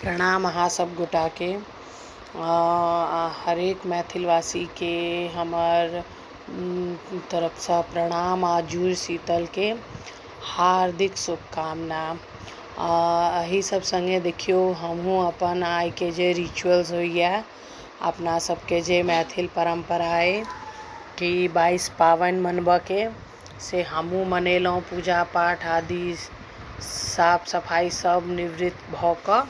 प्रणाम अहाँ सब गोटा के हरेक मैथिलवासी के हमर तरफ से प्रणाम आ जुड़ शीतल के हार्दिक शुभकामना। एही सब संगे देखियो हमहूँ अपन आइ के जे रिचुअल्स होइए अपना सबके जे मैथिल परंपरा है कि 22 पावन मनबऽ के से हमहूँ मनेलहुँ। पूजा पाठ आदि साफ सफाई सब निवृत्त भऽ कऽ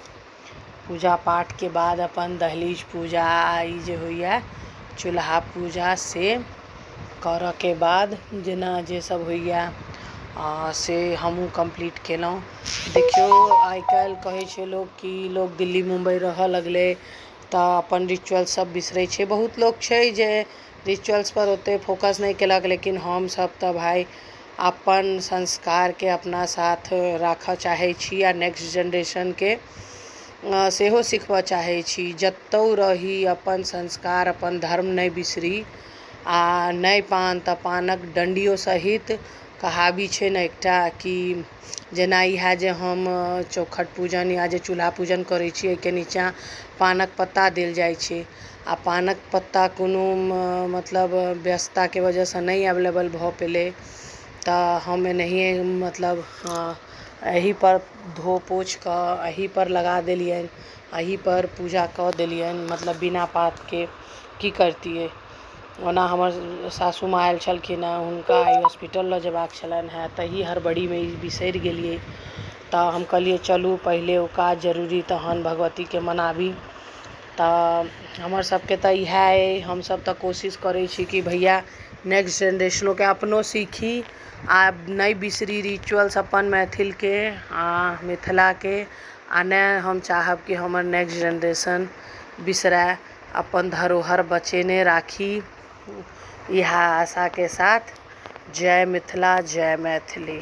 पूजा पाठ के बाद अपन दहलीज पूजा ई जे होइए चूल्हा पूजा से करऽ के बाद जेना जे सब होइए से हमहूँ कंप्लीट केलहुँ। देखियो आइ काल्हि कहै छै लोग कि लोग दिल्ली मुंबई रहऽ लगलै तऽ अपन रिचुअल सब बिसरै छै। बहुत लोग छै जे रिचुअल्स पर ओते फोकस नहीं केलक, लेकिन हम सब तऽ भाई अपन संस्कार के अपना साथ राखऽ चाहै छी आ नेक्स्ट जनरेशन के सेहो सिखबऽ चाहै छी। जतौ रही अपन संस्कार अपन धर्म नहीं बिसरी आ नहीं पान तऽ पानक डंडियो सहित कहावी छै ने एकटा कि जेना इएह जे हम चौखट पूजन या जे चूल्हा पूजन करै छी एहिके नीचाँ पानक पत्ता देल जाइ छै आ पानक पत्ता कोनो मतलब व्यस्तता के वजह से नहीं अवेलेबल भऽ पेलै तऽ हम एनाहिए मतलब एही पर धो पोछ कऽ एही पर लगा देलियनि, एही पर पूजा कऽ देलियनि। मतलब बिना पात के की करतियै। ओना हमर सासू माँ आयल छलखिन हेँ, हुनका आइ हॉस्पिटल लऽ जेबाक छलनि हेँ, तही हड़बड़ीमे ई बिसरि गेलियै। तऽ हम कहलियै चलू पहिले ओ काज जरूरी तहन भगवतीके मनाबी। तऽ हमर सबके तऽ इएह अइ, हमसब तऽ कोशिश करै छी कि भैया नेक्स्ट जनरेशनोके अपनो सीखी आ नहीं बिसरी रिचुअल्स अपन मैथिलके आ मिथिलाके आ नहि हम चाहब कि हमर नेक्स्ट जनरेशन बिसरै। अपन धरोहर बचेने राखी, इएह आशा के साथ जय मिथिला जय मैथिली।